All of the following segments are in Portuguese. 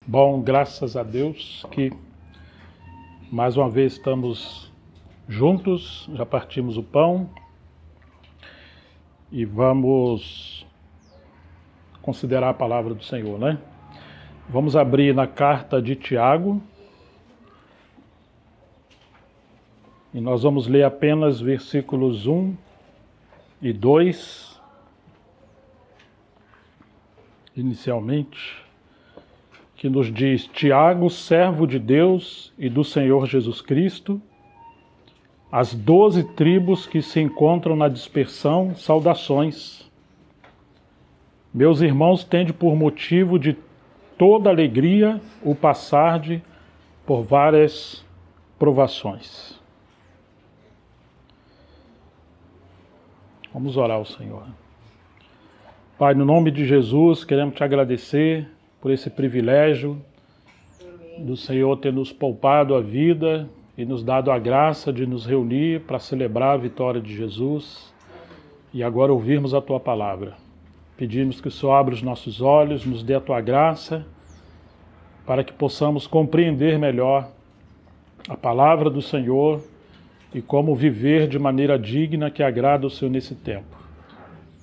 Bom, graças a Deus que mais uma vez estamos juntos, já partimos o pão e vamos considerar a palavra do Senhor, né? Vamos abrir na carta de Tiago e nós vamos ler apenas versículos 1 e 2 inicialmente, que nos diz: Tiago, servo de Deus e do Senhor Jesus Cristo, as 12 tribos que se encontram na dispersão, saudações. Meus irmãos, tende por motivo de toda alegria o passarde por várias provações. Vamos orar ao Senhor. Pai, no nome de Jesus, queremos te agradecer por esse privilégio do Senhor ter nos poupado a vida e nos dado a graça de nos reunir para celebrar a vitória de Jesus e agora ouvirmos a Tua palavra. Pedimos que o Senhor abra os nossos olhos, nos dê a Tua graça, para que possamos compreender melhor a palavra do Senhor e como viver de maneira digna que agrada ao Senhor nesse tempo.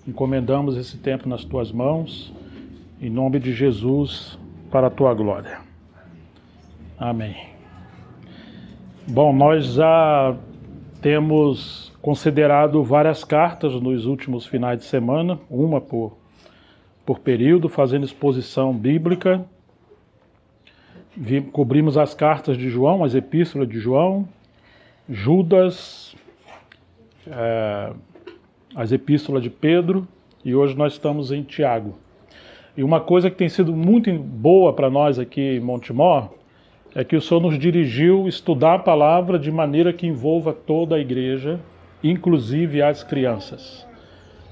Encomendamos esse tempo nas Tuas mãos, em nome de Jesus, para a Tua glória. Amém. Bom, nós já temos considerado várias cartas nos últimos finais de semana, uma por período, fazendo exposição bíblica. Cobrimos as cartas de João, as epístolas de João, Judas, as epístolas de Pedro, e hoje nós estamos em Tiago. E uma coisa que tem sido muito boa para nós aqui em Montemor é que o Senhor nos dirigiu a estudar a palavra de maneira que envolva toda a igreja, inclusive as crianças.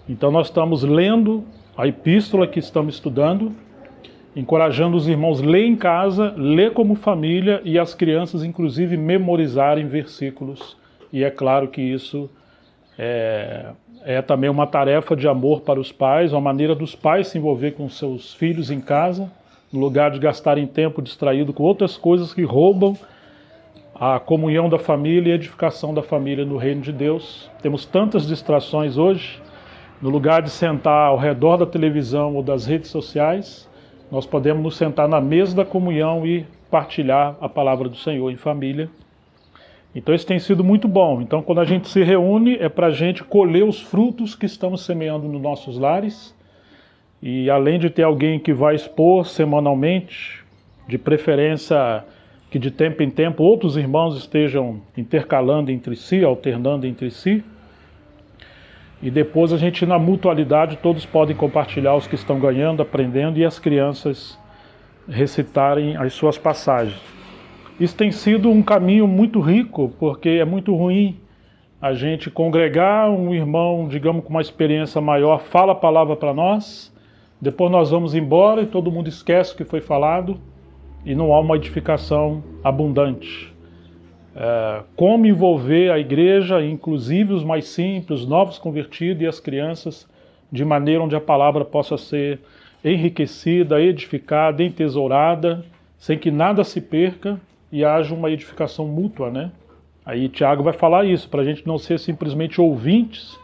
Então nós estamos lendo a epístola que estamos estudando, encorajando os irmãos a ler em casa, ler como família e as crianças inclusive memorizarem versículos. E é claro que isso é também uma tarefa de amor para os pais, uma maneira dos pais se envolver com seus filhos em casa, no lugar de gastarem tempo distraído com outras coisas que roubam a comunhão da família e a edificação da família no reino de Deus. Temos tantas distrações hoje, no lugar de sentar ao redor da televisão ou das redes sociais, nós podemos nos sentar na mesa da comunhão e partilhar a palavra do Senhor em família. Então isso tem sido muito bom. Então quando a gente se reúne é para a gente colher os frutos que estamos semeando nos nossos lares. E além de ter alguém que vai expor semanalmente, de preferência que de tempo em tempo outros irmãos estejam intercalando entre si, alternando entre si. E depois a gente, na mutualidade, todos podem compartilhar, os que estão ganhando, aprendendo, e as crianças recitarem as suas passagens. Isso tem sido um caminho muito rico, porque é muito ruim a gente congregar, um irmão, digamos, com uma experiência maior, fala a palavra para nós, depois nós vamos embora e todo mundo esquece o que foi falado e não há uma edificação abundante. Como envolver a igreja, inclusive os mais simples, os novos convertidos e as crianças, de maneira onde a palavra possa ser enriquecida, edificada, entesourada, sem que nada se perca, e haja uma edificação mútua, né? Aí Tiago vai falar isso, para a gente não ser simplesmente ouvintes,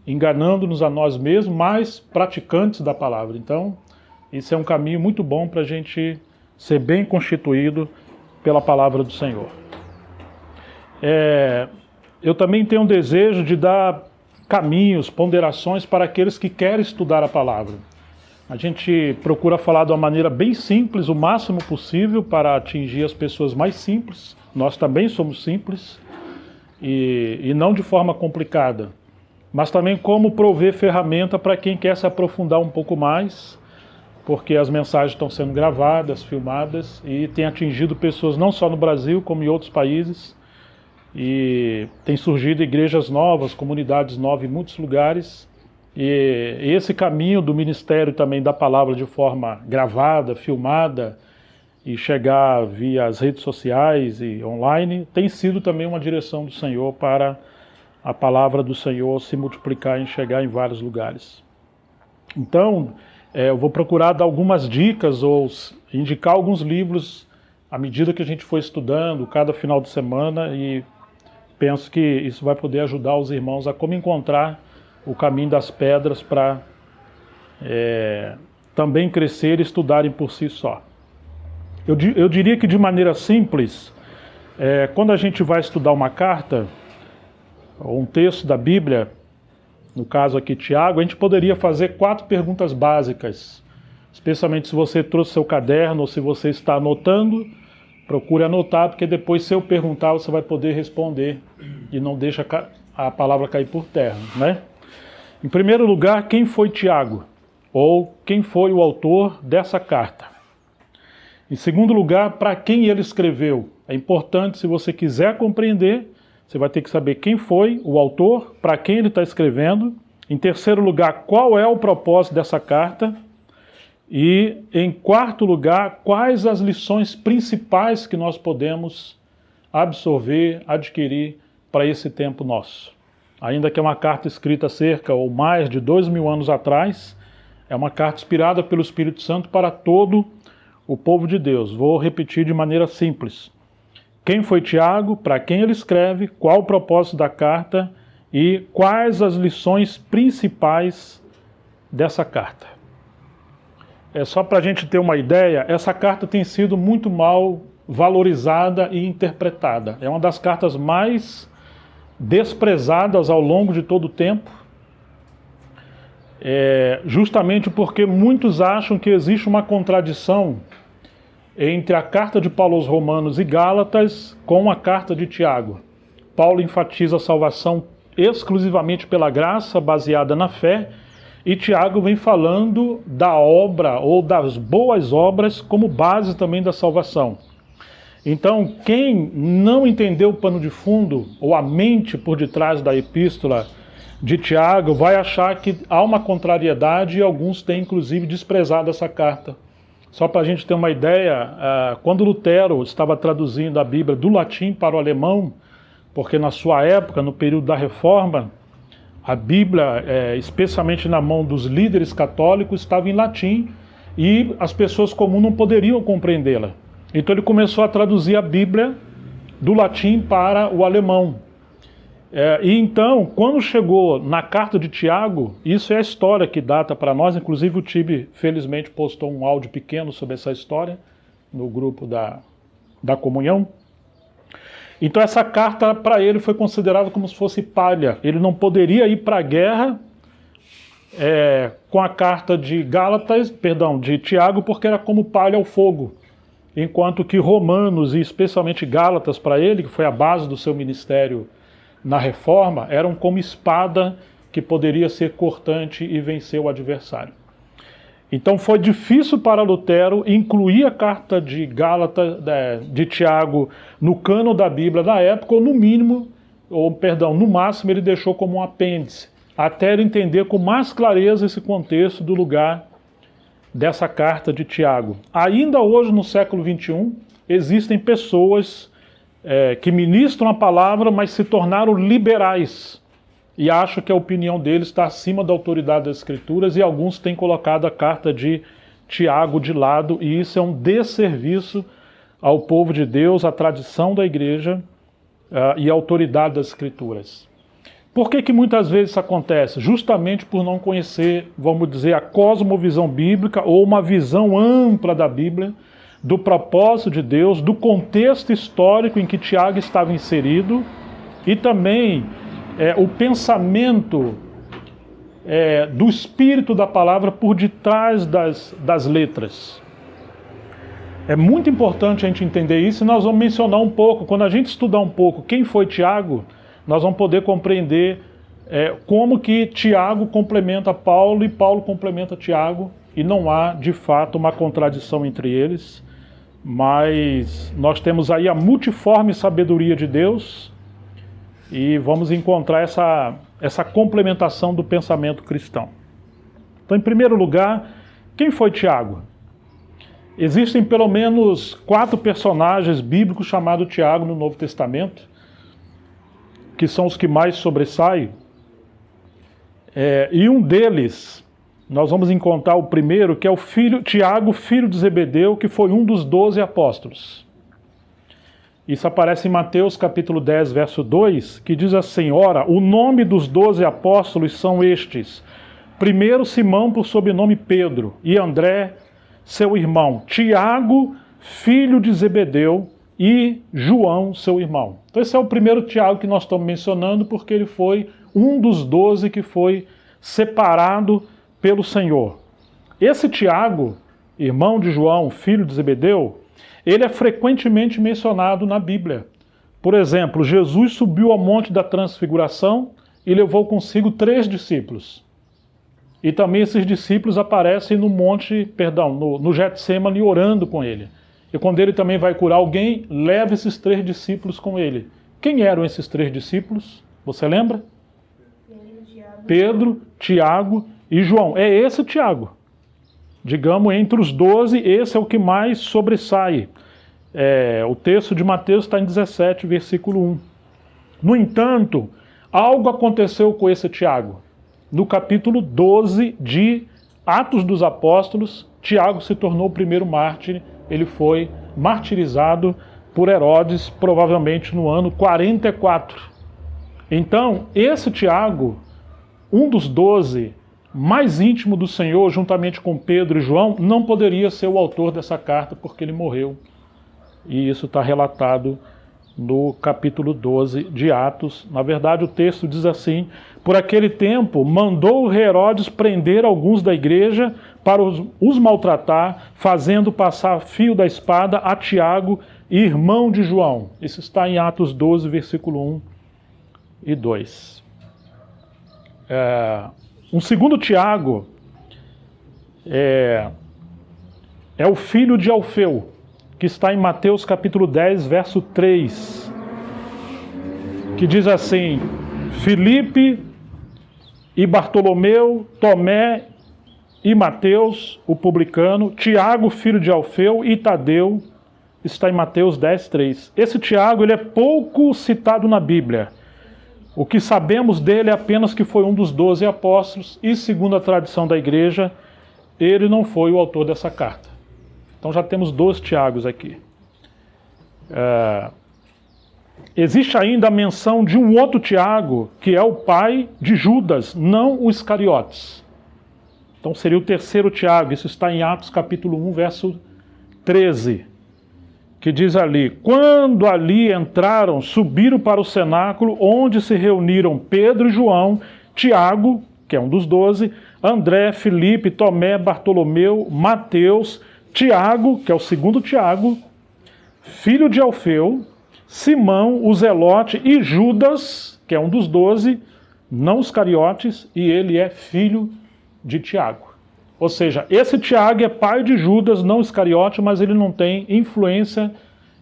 enganando-nos a nós mesmos, mas praticantes da palavra. Então, isso é um caminho muito bom para a gente ser bem constituído pela palavra do Senhor. Eu também tenho um desejo de dar caminhos, ponderações para aqueles que querem estudar a palavra. A gente procura falar de uma maneira bem simples, o máximo possível, para atingir as pessoas mais simples. Nós também somos simples, e não de forma complicada, mas também como prover ferramenta para quem quer se aprofundar um pouco mais, porque as mensagens estão sendo gravadas, filmadas, e tem atingido pessoas não só no Brasil, como em outros países, e tem surgido igrejas novas, comunidades novas em muitos lugares. E esse caminho do ministério também da palavra de forma gravada, filmada e chegar via as redes sociais e online tem sido também uma direção do Senhor para a palavra do Senhor se multiplicar e chegar em vários lugares. Então, eu vou procurar dar algumas dicas ou indicar alguns livros à medida que a gente for estudando, cada final de semana, e penso que isso vai poder ajudar os irmãos a como encontrar o caminho das pedras para também crescer e estudarem por si só. Eu diria que de maneira simples, quando a gente vai estudar uma carta, ou um texto da Bíblia, no caso aqui Tiago, a gente poderia fazer 4 perguntas básicas, especialmente se você trouxe seu caderno ou se você está anotando, procure anotar, porque depois se eu perguntar você vai poder responder e não deixa a palavra cair por terra, né? Em primeiro lugar, quem foi Tiago? Ou quem foi o autor dessa carta? Em segundo lugar, para quem ele escreveu? É importante, se você quiser compreender, você vai ter que saber quem foi o autor, para quem ele está escrevendo. Em terceiro lugar, qual é o propósito dessa carta? E, em quarto lugar, quais as lições principais que nós podemos absorver, adquirir para esse tempo nosso? Ainda que é uma carta escrita cerca ou mais de 2000 anos atrás, é uma carta inspirada pelo Espírito Santo para todo o povo de Deus. Vou repetir de maneira simples. Quem foi Tiago, para quem ele escreve, qual o propósito da carta e quais as lições principais dessa carta. Só para a gente ter uma ideia, essa carta tem sido muito mal valorizada e interpretada. É uma das cartas mais desprezadas ao longo de todo o tempo, justamente porque muitos acham que existe uma contradição entre a carta de Paulo aos Romanos e Gálatas com a carta de Tiago. Paulo enfatiza a salvação exclusivamente pela graça, baseada na fé, e Tiago vem falando da obra ou das boas obras como base também da salvação. Então, quem não entendeu o pano de fundo ou a mente por detrás da epístola de Tiago vai achar que há uma contrariedade e alguns têm inclusive desprezado essa carta. Só para a gente ter uma ideia, quando Lutero estava traduzindo a Bíblia do latim para o alemão, porque na sua época, no período da Reforma, a Bíblia, especialmente na mão dos líderes católicos, estava em latim e as pessoas comuns não poderiam compreendê-la. Então ele começou a traduzir a Bíblia do latim para o alemão. E então, quando chegou na carta de Tiago, isso é a história que data para nós, inclusive o Tibe felizmente postou um áudio pequeno sobre essa história no grupo da comunhão. Então essa carta para ele foi considerada como se fosse palha. Ele não poderia ir para a guerra com a carta de de Tiago, porque era como palha ao fogo. Enquanto que Romanos e especialmente Gálatas para ele, que foi a base do seu ministério na Reforma, eram como espada que poderia ser cortante e vencer o adversário. Então foi difícil para Lutero incluir a carta de de Tiago no cânon da Bíblia da época, ou no máximo ele deixou como um apêndice, até ele entender com mais clareza esse contexto do lugar dessa carta de Tiago. Ainda hoje, no século XXI, existem pessoas que ministram a palavra, mas se tornaram liberais e acham que a opinião deles está acima da autoridade das Escrituras, e alguns têm colocado a carta de Tiago de lado, e isso é um desserviço ao povo de Deus, à tradição da igreja e à autoridade das Escrituras. Por que muitas vezes isso acontece? Justamente por não conhecer, vamos dizer, a cosmovisão bíblica ou uma visão ampla da Bíblia, do propósito de Deus, do contexto histórico em que Tiago estava inserido, e também o pensamento do espírito da palavra por detrás das letras. É muito importante a gente entender isso, e nós vamos mencionar um pouco, quando a gente estudar um pouco quem foi Tiago, nós vamos poder compreender como que Tiago complementa Paulo e Paulo complementa Tiago, e não há, de fato, uma contradição entre eles, mas nós temos aí a multiforme sabedoria de Deus e vamos encontrar essa complementação do pensamento cristão. Então, em primeiro lugar, quem foi Tiago? Existem pelo menos 4 personagens bíblicos chamados Tiago no Novo Testamento, que são os que mais sobressaem, e um deles nós vamos encontrar o primeiro, que é o Tiago, filho de Zebedeu, que foi um dos 12 apóstolos. Isso aparece em Mateus capítulo 10, verso 2, que diz assim: ora, o nome dos 12 apóstolos são estes: primeiro Simão, por sobrenome Pedro, e André, seu irmão, Tiago, filho de Zebedeu, e João, seu irmão. Então esse é o primeiro Tiago que nós estamos mencionando, porque ele foi um dos 12 que foi separado pelo Senhor. Esse Tiago, irmão de João, filho de Zebedeu, ele é frequentemente mencionado na Bíblia. Por exemplo, Jesus subiu ao Monte da Transfiguração e levou consigo 3 discípulos. E também esses discípulos aparecem no Getsêmani orando com ele. E quando ele também vai curar alguém, leva esses 3 discípulos com ele. Quem eram esses 3 discípulos? Você lembra? Pedro, Tiago e João. É esse Tiago. Digamos, entre os 12, esse é o que mais sobressai. O texto de Mateus está em 17, versículo 1. No entanto, algo aconteceu com esse Tiago. No capítulo 12 de Atos dos Apóstolos, Tiago se tornou o primeiro mártir. Ele foi martirizado por Herodes, provavelmente no ano 44. Então, esse Tiago, um dos 12, mais íntimo do Senhor, juntamente com Pedro e João, não poderia ser o autor dessa carta, porque ele morreu. E isso está relatado no capítulo 12 de Atos. Na verdade, o texto diz assim: por aquele tempo, mandou Herodes prender alguns da igreja para os maltratar, fazendo passar fio da espada a Tiago, irmão de João. Isso está em Atos 12, versículo 1 e 2. Um segundo Tiago é o filho de Alfeu, que está em Mateus capítulo 10, verso 3, que diz assim: Filipe e Bartolomeu, Tomé e Mateus, o publicano, Tiago, filho de Alfeu, e Tadeu, está em Mateus 10, 3. Esse Tiago, ele é pouco citado na Bíblia. O que sabemos dele é apenas que foi um dos 12 apóstolos e, segundo a tradição da igreja, ele não foi o autor dessa carta. Então já temos 2 Tiagos aqui. Existe ainda a menção de um outro Tiago, que é o pai de Judas, não o Iscariotes. Então seria o terceiro Tiago. Isso está em Atos capítulo 1, verso 13. Que diz ali: quando ali entraram, subiram para o cenáculo, onde se reuniram Pedro e João, Tiago, que é um dos 12, André, Filipe, Tomé, Bartolomeu, Mateus, Tiago, que é o segundo Tiago, filho de Alfeu, Simão, o Zelote, e Judas, que é um dos 12, não os Iscariotes, e ele é filho de Tiago. Ou seja, esse Tiago é pai de Judas, não Iscariote, mas ele não tem influência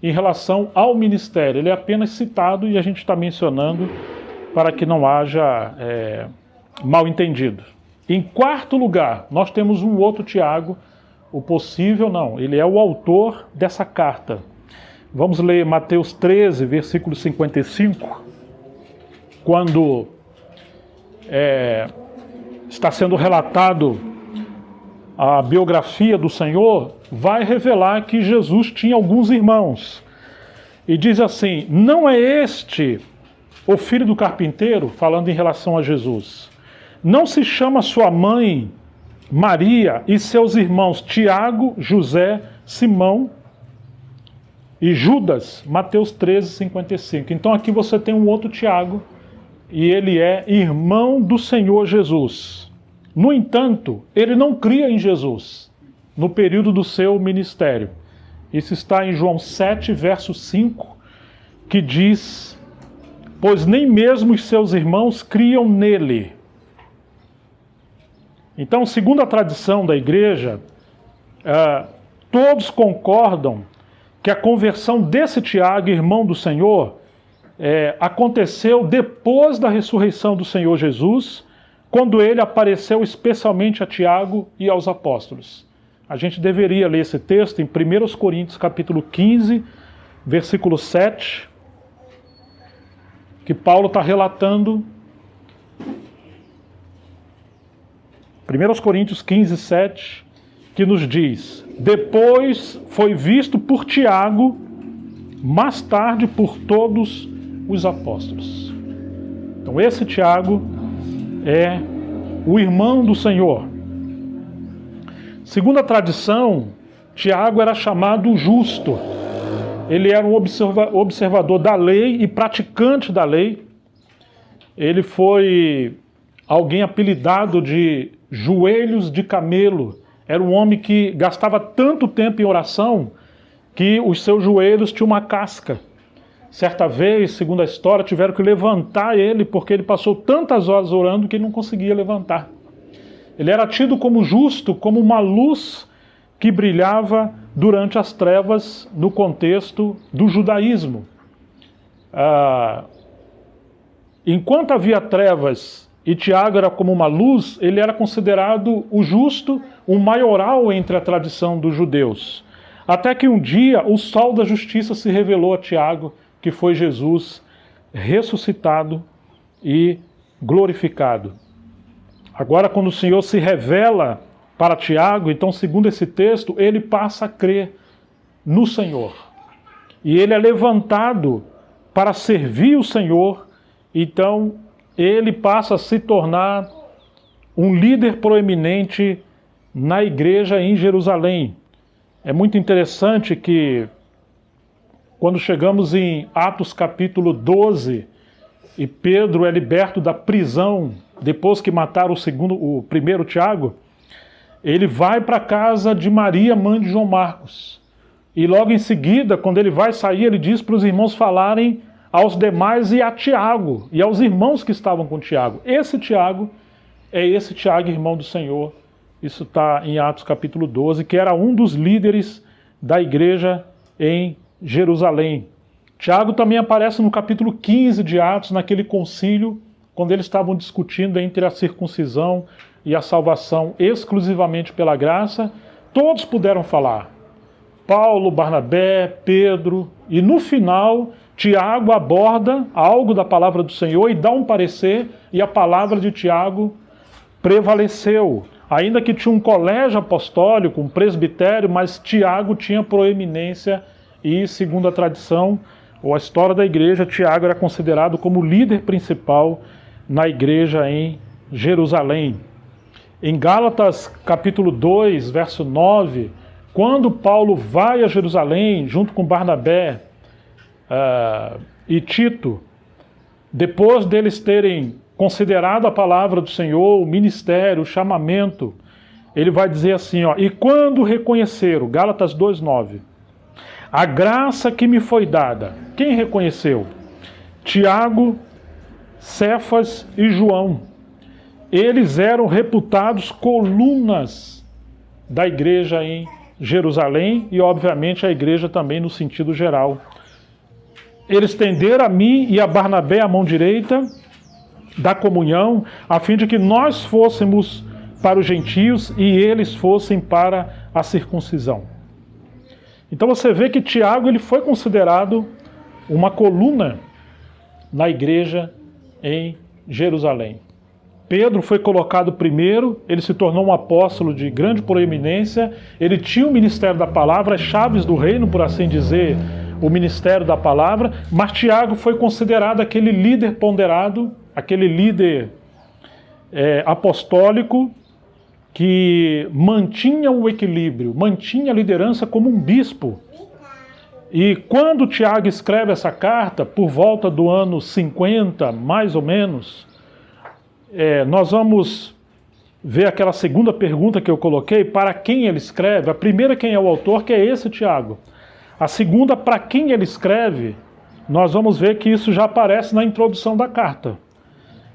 em relação ao ministério. Ele é apenas citado e a gente está mencionando para que não haja mal entendido. Em quarto lugar, nós temos um outro Tiago, o possível não, ele é o autor dessa carta. Vamos ler Mateus 13, versículo 55, quando está sendo relatado a biografia do Senhor, vai revelar que Jesus tinha alguns irmãos. E diz assim: não é este o filho do carpinteiro, falando em relação a Jesus? Não se chama sua mãe Maria e seus irmãos Tiago, José, Simão e Judas? Mateus 13, 55. Então aqui você tem um outro Tiago, e ele é irmão do Senhor Jesus. No entanto, ele não cria em Jesus no período do seu ministério. Isso está em João 7, verso 5, que diz: pois nem mesmo os seus irmãos criam nele. Então, segundo a tradição da igreja, todos concordam que a conversão desse Tiago, irmão do Senhor, aconteceu depois da ressurreição do Senhor Jesus, quando ele apareceu especialmente a Tiago e aos apóstolos. A gente deveria ler esse texto em 1 Coríntios capítulo 15, versículo 7, que Paulo está relatando 1 Coríntios 15, 7, que nos diz: depois foi visto por Tiago, mais tarde por todos os apóstolos. Então esse Tiago é o irmão do Senhor. Segundo a tradição, Tiago era chamado justo. Ele era um observador da lei e praticante da lei. Ele foi alguém apelidado de joelhos de camelo. Era um homem que gastava tanto tempo em oração que os seus joelhos tinham uma casca. Certa vez, segundo a história, tiveram que levantar ele porque ele passou tantas horas orando que ele não conseguia levantar. Ele era tido como justo, como uma luz que brilhava durante as trevas no contexto do judaísmo. Enquanto havia trevas e Tiago era como uma luz, ele era considerado o justo, o maioral entre a tradição dos judeus. Até que um dia o sol da justiça se revelou a Tiago, que foi Jesus ressuscitado e glorificado. Agora, quando o Senhor se revela para Tiago, então, segundo esse texto, ele passa a crer no Senhor. E ele é levantado para servir o Senhor, então ele passa a se tornar um líder proeminente na igreja em Jerusalém. É muito interessante que, quando chegamos em Atos capítulo 12, e Pedro é liberto da prisão, depois que mataram o primeiro Tiago, ele vai para a casa de Maria, mãe de João Marcos. E logo em seguida, quando ele vai sair, ele diz para os irmãos falarem aos demais e a Tiago, e aos irmãos que estavam com Tiago. Esse Tiago é esse Tiago, irmão do Senhor. Isso está em Atos capítulo 12, que era um dos líderes da igreja em Jerusalém. Tiago também aparece no capítulo 15 de Atos, naquele concílio, quando eles estavam discutindo entre a circuncisão e a salvação exclusivamente pela graça. Todos puderam falar. Paulo, Barnabé, Pedro, e no final Tiago aborda algo da palavra do Senhor e dá um parecer, e a palavra de Tiago prevaleceu. Ainda que tinha um colégio apostólico, um presbitério, mas Tiago tinha proeminência e, segundo a tradição ou a história da igreja, Tiago era considerado como líder principal na igreja em Jerusalém. Em Gálatas capítulo 2, verso 9, quando Paulo vai a Jerusalém junto com Barnabé e Tito, depois deles terem considerado a palavra do Senhor, o ministério, o chamamento, ele vai dizer assim, e quando reconheceram, Gálatas 2:9, a graça que me foi dada, quem reconheceu? Tiago, Cefas e João. Eles eram reputados colunas da igreja em Jerusalém e, obviamente, a igreja também no sentido geral. Eles tenderam a mim e a Barnabé a mão direita da comunhão, a fim de que nós fôssemos para os gentios e eles fossem para a circuncisão. Então você vê que Tiago ele foi considerado uma coluna na igreja em Jerusalém. Pedro foi colocado primeiro, ele se tornou um apóstolo de grande proeminência, ele tinha o ministério da palavra, as chaves do reino, por assim dizer, o ministério da palavra, mas Tiago foi considerado aquele líder ponderado, aquele líder apostólico que mantinha o equilíbrio, mantinha a liderança como um bispo. E quando Tiago escreve essa carta, por volta do ano 50, mais ou menos, nós vamos ver aquela segunda pergunta que eu coloquei, para quem ele escreve. A primeira, quem é o autor, que é esse Tiago. A segunda, para quem ele escreve, nós vamos ver que isso já aparece na introdução da carta.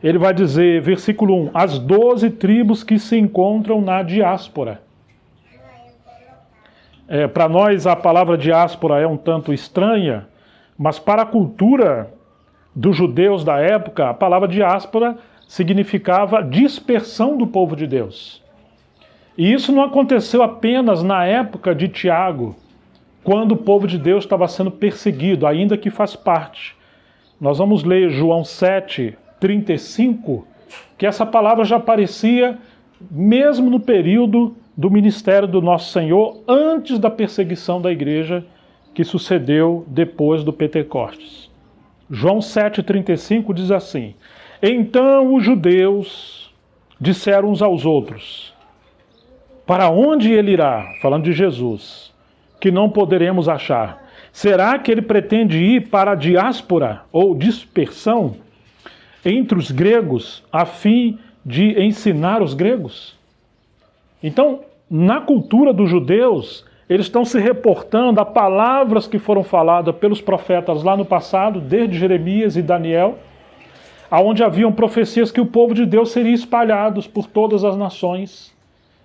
Ele vai dizer, versículo 1, as 12 tribos que se encontram na diáspora. Para nós a palavra diáspora é um tanto estranha, mas para a cultura dos judeus da época, a palavra diáspora significava dispersão do povo de Deus. E isso não aconteceu apenas na época de Tiago, quando o povo de Deus estava sendo perseguido, ainda que faz parte. Nós vamos ler João 7, 35, que essa palavra já aparecia mesmo no período do ministério do nosso Senhor, antes da perseguição da igreja que sucedeu depois do Pentecostes. João 7,35 diz assim: então os judeus disseram uns aos outros: para onde ele irá? Falando de Jesus, que não poderemos achar. Será que ele pretende ir para a diáspora ou dispersão entre os gregos, a fim de ensinar os gregos? Então, na cultura dos judeus, eles estão se reportando a palavras que foram faladas pelos profetas lá no passado, desde Jeremias e Daniel, aonde haviam profecias que o povo de Deus seria espalhado por todas as nações.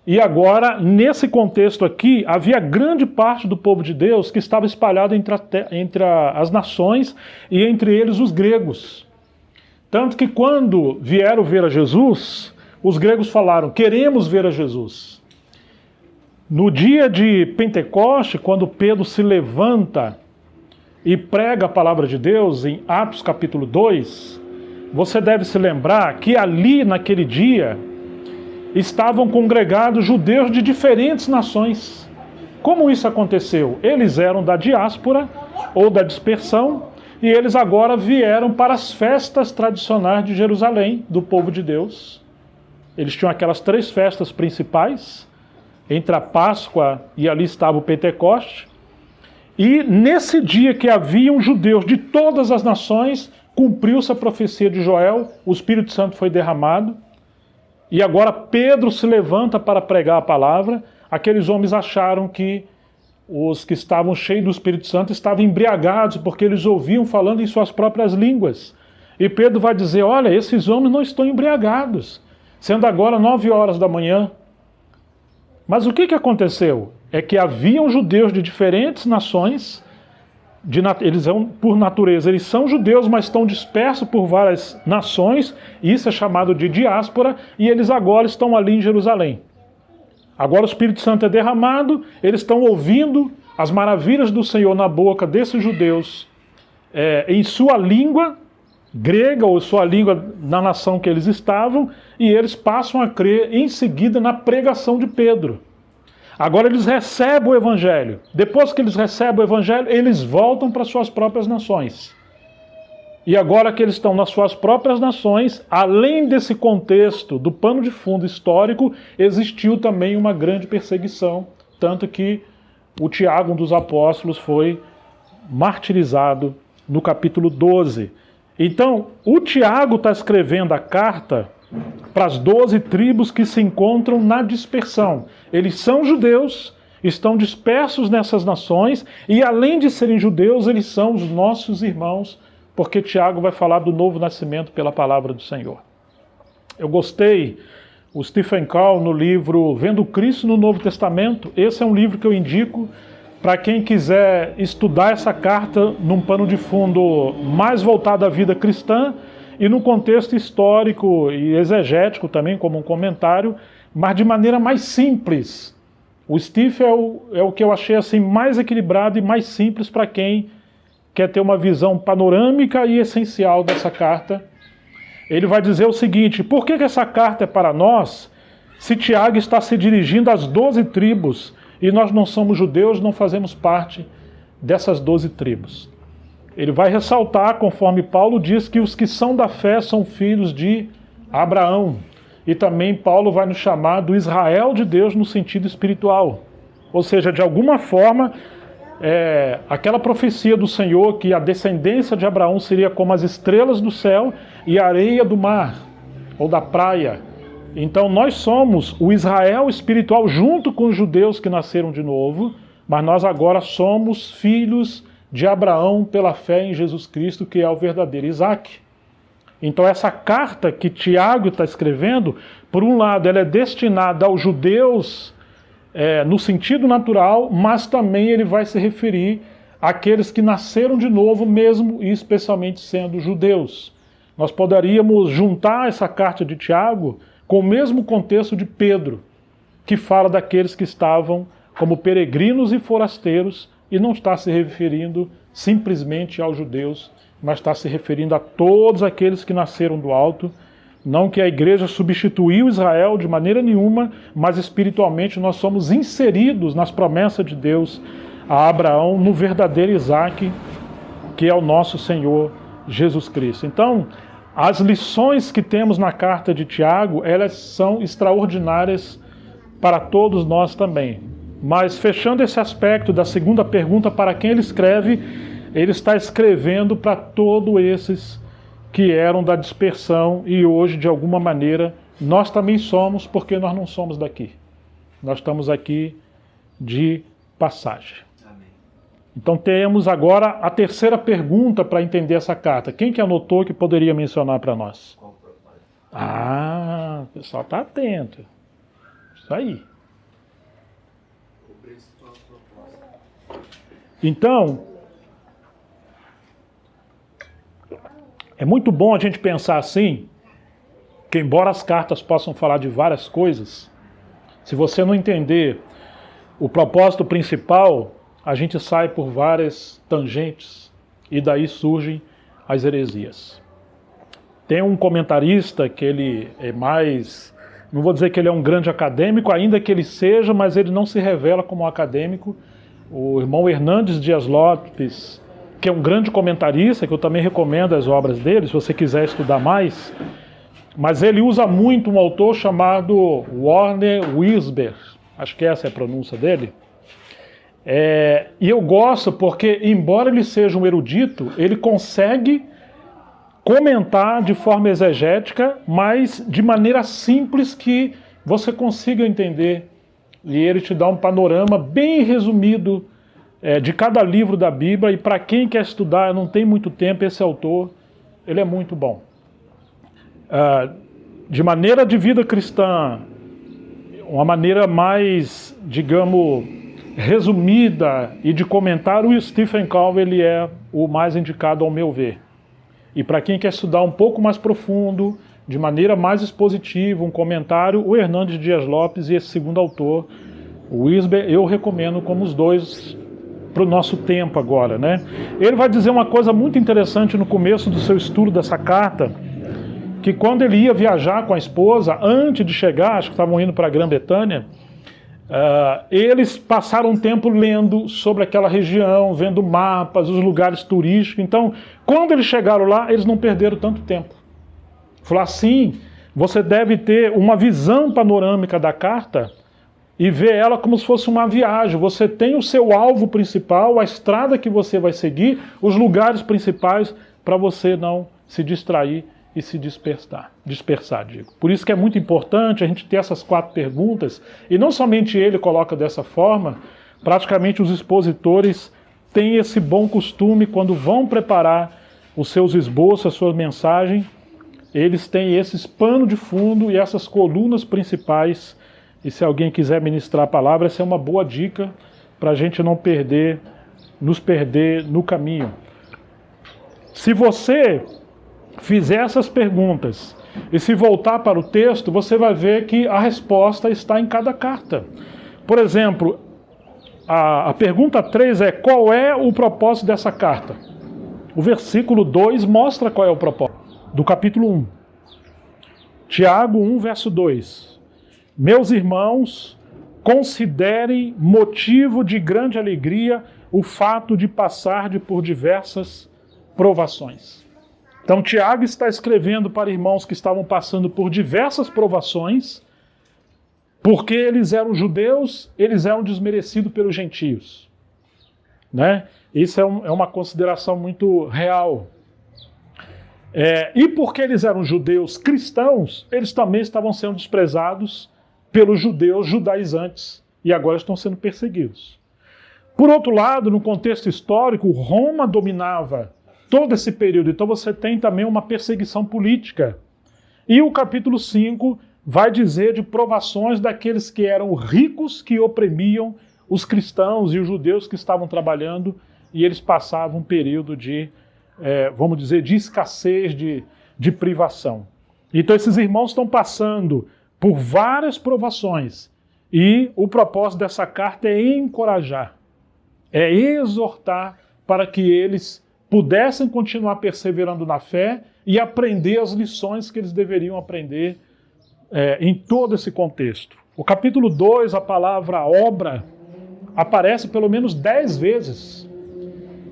E agora, nesse contexto aqui, havia grande parte do povo de Deus que estava espalhado entre as nações e entre eles os gregos. Tanto que quando vieram ver a Jesus, os gregos falaram: queremos ver a Jesus. No dia de Pentecoste, quando Pedro se levanta e prega a palavra de Deus, em Atos capítulo 2, você deve se lembrar que ali naquele dia estavam congregados judeus de diferentes nações. Como isso aconteceu? Eles eram da diáspora ou da dispersão e eles agora vieram para as festas tradicionais de Jerusalém, do povo de Deus. Eles tinham aquelas 3 festas principais, entre a Páscoa e ali estava o Pentecoste. E nesse dia que haviam judeus de todas as nações, cumpriu-se a profecia de Joel, o Espírito Santo foi derramado. E agora Pedro se levanta para pregar a palavra. Aqueles homens acharam que os que estavam cheios do Espírito Santo estavam embriagados, porque eles ouviam falando em suas próprias línguas. E Pedro vai dizer: olha, esses homens não estão embriagados, sendo agora 9 horas da manhã. Mas o que aconteceu? É que haviam judeus de diferentes nações, eles por natureza, eles são judeus, mas estão dispersos por várias nações, e isso é chamado de diáspora, e eles agora estão ali em Jerusalém. Agora o Espírito Santo é derramado, eles estão ouvindo as maravilhas do Senhor na boca desses judeus, em sua língua grega, ou sua língua na nação que eles estavam, e eles passam a crer em seguida na pregação de Pedro. Agora eles recebem o Evangelho. Depois que eles recebem o Evangelho, eles voltam para suas próprias nações. E agora que eles estão nas suas próprias nações, além desse contexto do pano de fundo histórico, existiu também uma grande perseguição, tanto que o Tiago, um dos apóstolos, foi martirizado no capítulo 12. Então, o Tiago está escrevendo a carta para as 12 tribos que se encontram na dispersão. Eles são judeus, estão dispersos nessas nações, e além de serem judeus, eles são os nossos irmãos, porque Tiago vai falar do novo nascimento pela palavra do Senhor. Eu gostei, o Stephen Call, no livro Vendo Cristo no Novo Testamento, esse é um livro que eu indico para quem quiser estudar essa carta num pano de fundo mais voltado à vida cristã e no contexto histórico e exegético também, como um comentário, mas de maneira mais simples. O Stephen é o que eu achei assim mais equilibrado e mais simples para quem quer ter uma visão panorâmica e essencial dessa carta. Ele vai dizer o seguinte: por que essa carta é para nós, se Tiago está se dirigindo às 12 tribos e nós não somos judeus, não fazemos parte dessas 12 tribos? Ele vai ressaltar, conforme Paulo diz, que os que são da fé são filhos de Abraão. E também Paulo vai nos chamar do Israel de Deus no sentido espiritual. Ou seja, de alguma forma, aquela profecia do Senhor que a descendência de Abraão seria como as estrelas do céu e a areia do mar, ou da praia. Então nós somos o Israel espiritual junto com os judeus que nasceram de novo, mas nós agora somos filhos de Abraão pela fé em Jesus Cristo, que é o verdadeiro Isaac. Então essa carta que Tiago está escrevendo, por um lado, ela é destinada aos judeus no sentido natural, mas também ele vai se referir àqueles que nasceram de novo, mesmo e especialmente sendo judeus. Nós poderíamos juntar essa carta de Tiago com o mesmo contexto de Pedro, que fala daqueles que estavam como peregrinos e forasteiros, e não está se referindo simplesmente aos judeus, mas está se referindo a todos aqueles que nasceram do alto, Não que a igreja substituiu Israel de maneira nenhuma, mas espiritualmente nós somos inseridos nas promessas de Deus a Abraão, no verdadeiro Isaac, que é o nosso Senhor Jesus Cristo. Então, as lições que temos na carta de Tiago, elas são extraordinárias para todos nós também. Mas fechando esse aspecto da segunda pergunta, para quem ele escreve, ele está escrevendo para todos esses que eram da dispersão e hoje, de alguma maneira, nós também somos, porque nós não somos daqui. Nós estamos aqui de passagem. Amém. Então temos agora a terceira pergunta para entender essa carta. Quem que anotou que poderia mencionar para nós? Ah, o pessoal está atento. Isso aí. Então, é muito bom a gente pensar assim, que embora as cartas possam falar de várias coisas, se você não entender o propósito principal, a gente sai por várias tangentes e daí surgem as heresias. Tem um comentarista que ele é mais, não vou dizer que ele é um grande acadêmico, ainda que ele seja, mas ele não se revela como um acadêmico, o irmão Hernandes Dias Lopes, que é um grande comentarista, que eu também recomendo as obras dele, se você quiser estudar mais, mas ele usa muito um autor chamado Warner Wiersbe, acho que essa é a pronúncia dele, e eu gosto porque, embora ele seja um erudito, ele consegue comentar de forma exegética, mas de maneira simples que você consiga entender, e ele te dá um panorama bem resumido de cada livro da Bíblia, e para quem quer estudar, não tem muito tempo, esse autor, ele é muito bom. De maneira de vida cristã, uma maneira mais, digamos, resumida e de comentário, o Stephen Covey ele é o mais indicado ao meu ver. E para quem quer estudar um pouco mais profundo, de maneira mais expositiva, um comentário, o Hernandes Dias Lopes e esse segundo autor, o Wiersbe, eu recomendo como os dois para o nosso tempo agora, né? Ele vai dizer uma coisa muito interessante no começo do seu estudo dessa carta, que quando ele ia viajar com a esposa, antes de chegar, acho que estavam indo para a Grã-Bretanha, eles passaram um tempo lendo sobre aquela região, vendo mapas, os lugares turísticos. Então, quando eles chegaram lá, eles não perderam tanto tempo. Falou assim, você deve ter uma visão panorâmica da carta e ver ela como se fosse uma viagem. Você tem o seu alvo principal, a estrada que você vai seguir, os principais para você não se distrair e se dispersar. Por isso que é muito importante a gente ter essas 4 perguntas, e não somente ele coloca dessa forma, praticamente os expositores têm esse bom costume, quando vão preparar os seus esboços, a sua mensagem, eles têm esses pano de fundo e essas colunas principais, e se alguém quiser ministrar a palavra, essa é uma boa dica para a gente não nos perder no caminho. Se você fizer essas perguntas e se voltar para o texto, você vai ver que a resposta está em cada carta. Por exemplo, a pergunta 3 é: qual é o propósito dessa carta? O versículo 2 mostra qual é o propósito. Do capítulo 1. Tiago 1, verso 2. Meus irmãos, considerem motivo de grande alegria o fato de passar por diversas provações. Então Tiago está escrevendo para irmãos que estavam passando por diversas provações, porque eles eram judeus, eles eram desmerecidos pelos gentios. Né? Isso é uma consideração muito real. E porque eles eram judeus cristãos, eles também estavam sendo desprezados pelos judeus judaizantes, e agora estão sendo perseguidos. Por outro lado, no contexto histórico, Roma dominava todo esse período, então você tem também uma perseguição política. E o capítulo 5 vai dizer de provações daqueles que eram ricos, que oprimiam os cristãos e os judeus que estavam trabalhando, e eles passavam um período de, vamos dizer, de escassez, de privação. Então esses irmãos estão passando por várias provações, e o propósito dessa carta é encorajar, é exortar para que eles pudessem continuar perseverando na fé e aprender as lições que eles deveriam aprender em todo esse contexto. O capítulo 2, a palavra obra, aparece pelo menos 10 vezes.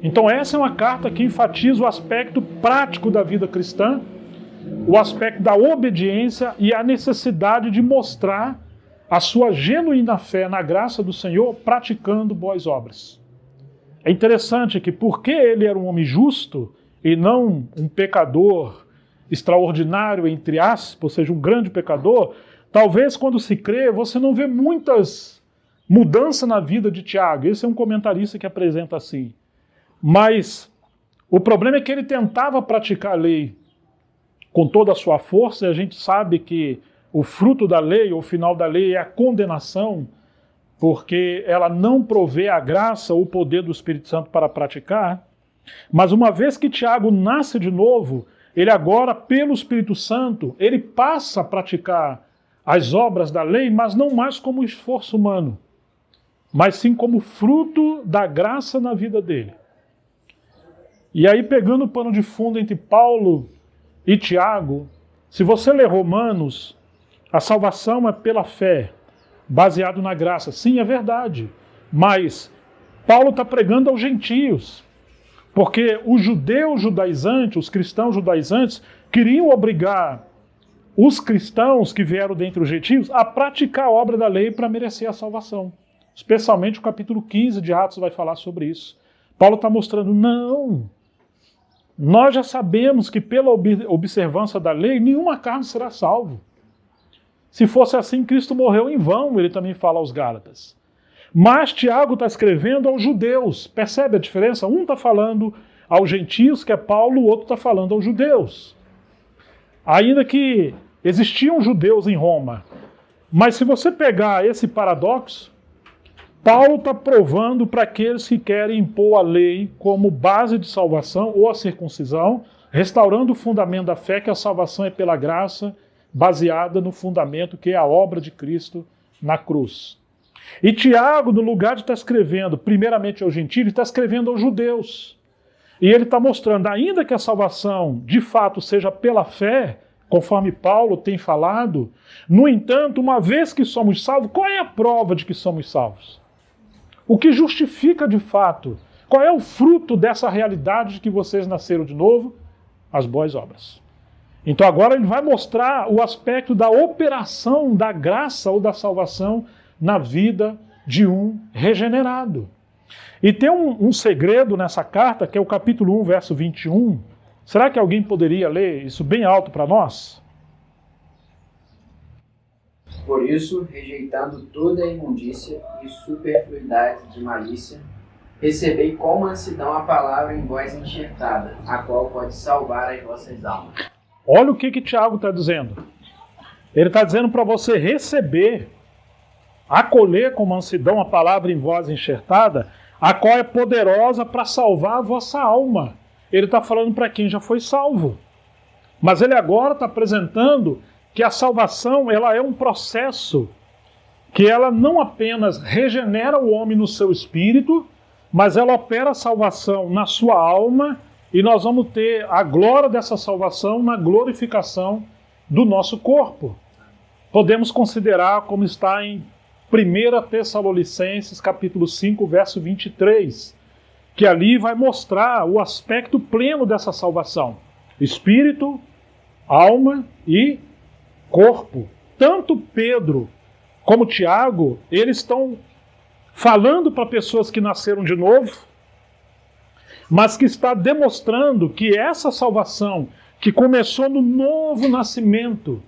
Então essa é uma carta que enfatiza o aspecto prático da vida cristã, o aspecto da obediência e a necessidade de mostrar a sua genuína fé na graça do Senhor praticando boas obras. É interessante que porque ele era um homem justo e não um pecador extraordinário, entre aspas, ou seja, um grande pecador, talvez quando se crê, você não vê muitas mudanças na vida de Tiago. Esse é um comentarista que apresenta assim. Mas o problema é que ele tentava praticar a lei com toda a sua força, e a gente sabe que o fruto da lei, ou o final da lei, é a condenação, porque ela não provê a graça ou o poder do Espírito Santo para praticar. Mas uma vez que Tiago nasce de novo, ele agora, pelo Espírito Santo, ele passa a praticar as obras da lei, mas não mais como esforço humano, mas sim como fruto da graça na vida dele. E aí, pegando o pano de fundo entre Paulo e Tiago, se você ler Romanos, a salvação é pela fé, baseado na graça. Sim, é verdade. Mas Paulo está pregando aos gentios. Porque os judeus judaizantes, os cristãos judaizantes, queriam obrigar os cristãos que vieram dentre os gentios a praticar a obra da lei para merecer a salvação. Especialmente o capítulo 15 de Atos vai falar sobre isso. Paulo está mostrando, não, nós já sabemos que pela observância da lei, nenhuma carne será salvo. Se fosse assim, Cristo morreu em vão, ele também fala aos Gálatas. Mas Tiago está escrevendo aos judeus. Percebe a diferença? Um está falando aos gentios, que é Paulo, o outro está falando aos judeus. Ainda que existiam judeus em Roma. Mas se você pegar esse paradoxo, Paulo está provando para aqueles que querem impor a lei como base de salvação ou a circuncisão, restaurando o fundamento da fé, que a salvação é pela graça, baseada no fundamento que é a obra de Cristo na cruz. E Tiago, no lugar de estar escrevendo primeiramente aos gentios, está escrevendo aos judeus. E ele está mostrando, ainda que a salvação de fato seja pela fé, conforme Paulo tem falado, no entanto, uma vez que somos salvos, qual é a prova de que somos salvos? O que justifica de fato? Qual é o fruto dessa realidade de que vocês nasceram de novo? As boas obras. Então agora ele vai mostrar o aspecto da operação da graça ou da salvação na vida de um regenerado. E tem um segredo nessa carta, que é o capítulo 1, verso 21. Será que alguém poderia ler isso bem alto para nós? Por isso, rejeitando toda a imundícia e superfluidade de malícia, recebei com mansidão a palavra em voz enxertada, a qual pode salvar as vossas almas. Olha o que Tiago está dizendo. Ele está dizendo para você receber, acolher com mansidão a palavra em voz enxertada, a qual é poderosa para salvar a vossa alma. Ele está falando para quem já foi salvo. Mas ele agora está apresentando que a salvação ela é um processo que ela não apenas regenera o homem no seu espírito, mas ela opera a salvação na sua alma, e nós vamos ter a glória dessa salvação na glorificação do nosso corpo. Podemos considerar como está em 1 Tessalonicenses, capítulo 5, verso 23, que ali vai mostrar o aspecto pleno dessa salvação. Espírito, alma e corpo. Tanto Pedro como Tiago, eles estão falando para pessoas que nasceram de novo, mas que está demonstrando que essa salvação, que começou no novo nascimento,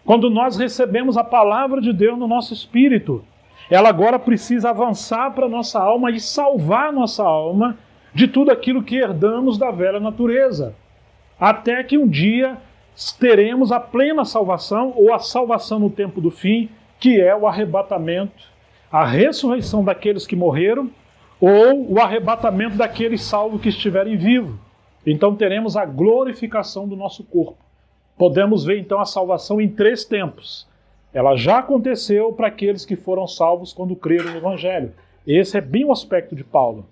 quando nós recebemos a palavra de Deus no nosso espírito, ela agora precisa avançar para a nossa alma e salvar a nossa alma de tudo aquilo que herdamos da velha natureza, até que um dia teremos a plena salvação, ou a salvação no tempo do fim, que é o arrebatamento, a ressurreição daqueles que morreram, ou o arrebatamento daqueles salvos que estiverem vivos. Então teremos a glorificação do nosso corpo. Podemos ver então a salvação em 3 tempos. Ela já aconteceu para aqueles que foram salvos quando creram no Evangelho. Esse é bem o aspecto de Paulo.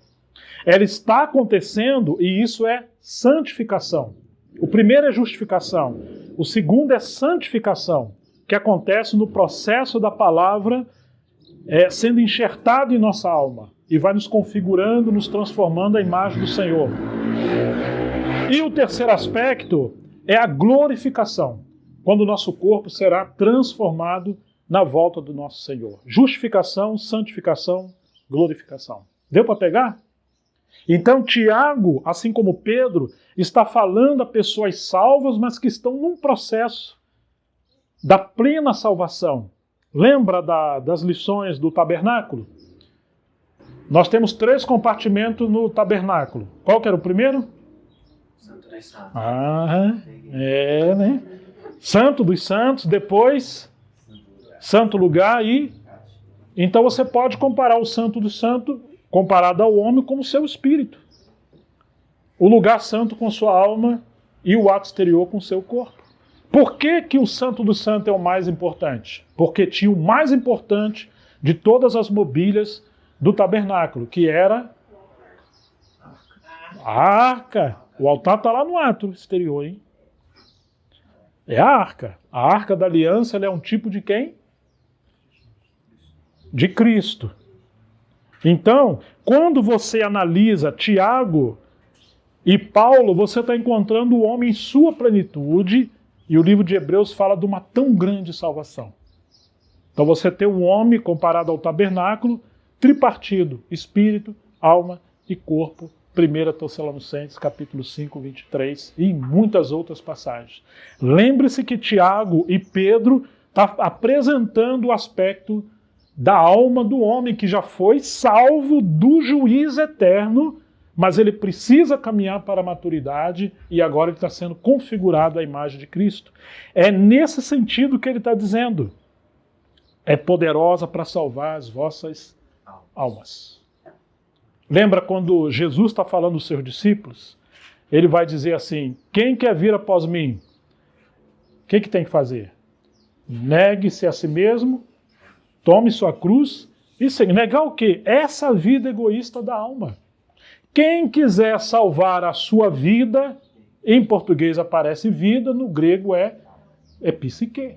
Ela está acontecendo e isso é santificação. O primeiro é justificação. O segundo é santificação, que acontece no processo da palavra sendo enxertado em nossa alma e vai nos configurando, nos transformando à imagem do Senhor. E o terceiro aspecto é a glorificação, quando o nosso corpo será transformado na volta do nosso Senhor. Justificação, santificação, glorificação. Deu para pegar? Então Tiago, assim como Pedro, está falando a pessoas salvas, mas que estão num processo da plena salvação. Lembra das lições do tabernáculo? Nós temos 3 compartimentos no tabernáculo. Qual que era o primeiro? Santo dos Santos. Né? Santo dos Santos, depois Santo Lugar e... Então você pode comparar o Santo dos Santos, comparado ao homem, com o seu espírito. O lugar santo com sua alma e o ato exterior com o seu corpo. Por que que o Santo dos Santos é o mais importante? Porque tinha o mais importante de todas as mobílias do tabernáculo, que era a arca. O altar está lá no ato exterior, hein? É a arca. A arca da aliança, ela é um tipo de quem? De Cristo. Então, quando você analisa Tiago e Paulo, você está encontrando o homem em sua plenitude, e o livro de Hebreus fala de uma tão grande salvação. Então você tem um homem comparado ao tabernáculo, tripartido, espírito, alma e corpo, 1 Tessalonicenses, capítulo 5, 23, e em muitas outras passagens. Lembre-se que Tiago e Pedro estão apresentando o aspecto da alma do homem que já foi salvo do juiz eterno, mas ele precisa caminhar para a maturidade e agora ele está sendo configurado à imagem de Cristo. É nesse sentido que ele está dizendo. É poderosa para salvar as vossas almas. Lembra quando Jesus está falando aos seus discípulos? Ele vai dizer assim, quem quer vir após mim? O que tem que fazer? Negue-se a si mesmo, tome sua cruz e segue. Negar o quê? Essa vida egoísta da alma. Quem quiser salvar a sua vida, em português aparece vida, no grego é psique.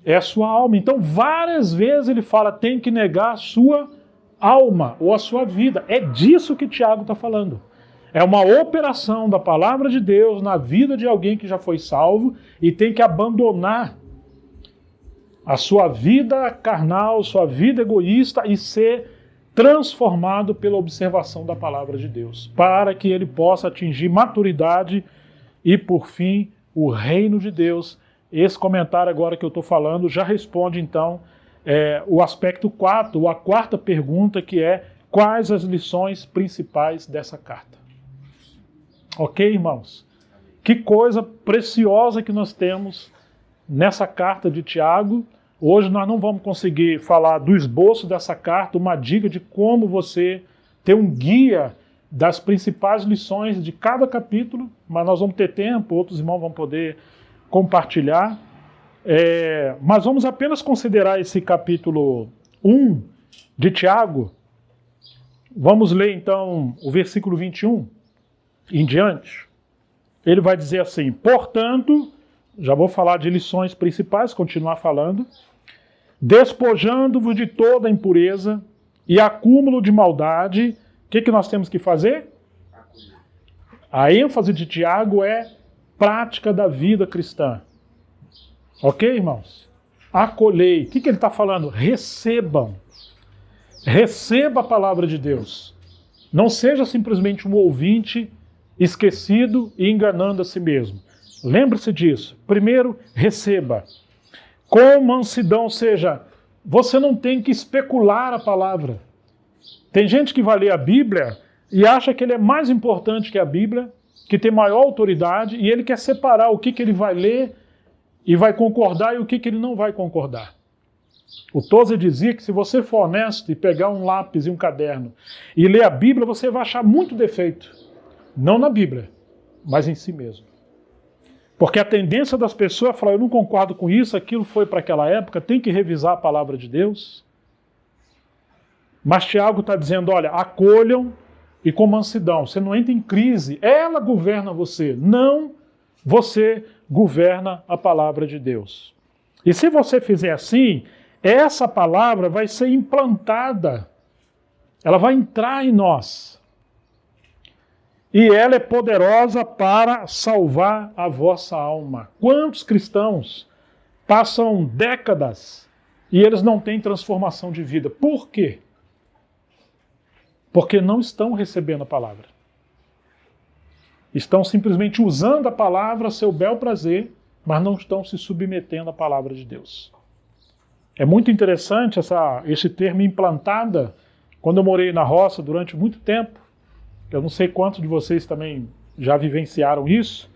É a sua alma. Então, várias vezes ele fala, tem que negar a sua alma ou a sua vida. É disso que Tiago está falando. É uma operação da palavra de Deus na vida de alguém que já foi salvo e tem que abandonar a sua vida carnal, sua vida egoísta e ser transformado pela observação da palavra de Deus, para que ele possa atingir maturidade e, por fim, o reino de Deus. Esse comentário agora que eu estou falando já responde, então, o aspecto 4, ou a quarta pergunta, que é quais as lições principais dessa carta. Ok, irmãos? Que coisa preciosa que nós temos nessa carta de Tiago. Hoje nós não vamos conseguir falar do esboço dessa carta, uma dica de como você ter um guia das principais lições de cada capítulo, mas nós vamos ter tempo, outros irmãos vão poder compartilhar. Mas vamos apenas considerar esse capítulo 1 de Tiago. Vamos ler então o versículo 21 em diante. Ele vai dizer assim, portanto, já vou falar de lições principais, continuar falando, despojando-vos de toda impureza e acúmulo de maldade, o que nós temos que fazer? A ênfase de Tiago é prática da vida cristã. Ok, irmãos? Acolhei. O que ele está falando? Recebam. Receba a palavra de Deus. Não seja simplesmente um ouvinte esquecido e enganando a si mesmo. Lembre-se disso. Primeiro, receba. Com mansidão, ou seja, você não tem que especular a palavra. Tem gente que vai ler a Bíblia e acha que ele é mais importante que a Bíblia, que tem maior autoridade, e ele quer separar o que ele vai ler e vai concordar e o que ele não vai concordar. O Tozer dizia que se você for honesto e pegar um lápis e um caderno e ler a Bíblia, você vai achar muito defeito. Não na Bíblia, mas em si mesmo. Porque a tendência das pessoas é falar, eu não concordo com isso, aquilo foi para aquela época, tem que revisar a palavra de Deus. Mas Tiago está dizendo, olha, acolham, e com mansidão. Você não entra em crise. Ela governa você. Não você governa a palavra de Deus. E se você fizer assim, essa palavra vai ser implantada. Ela vai entrar em nós. E ela é poderosa para salvar a vossa alma. Quantos cristãos passam décadas e eles não têm transformação de vida? Por quê? Porque não estão recebendo a palavra. Estão simplesmente usando a palavra a seu bel prazer, mas não estão se submetendo à palavra de Deus. É muito interessante esse termo implantada. Quando eu morei na roça durante muito tempo, eu não sei quantos de vocês também já vivenciaram isso,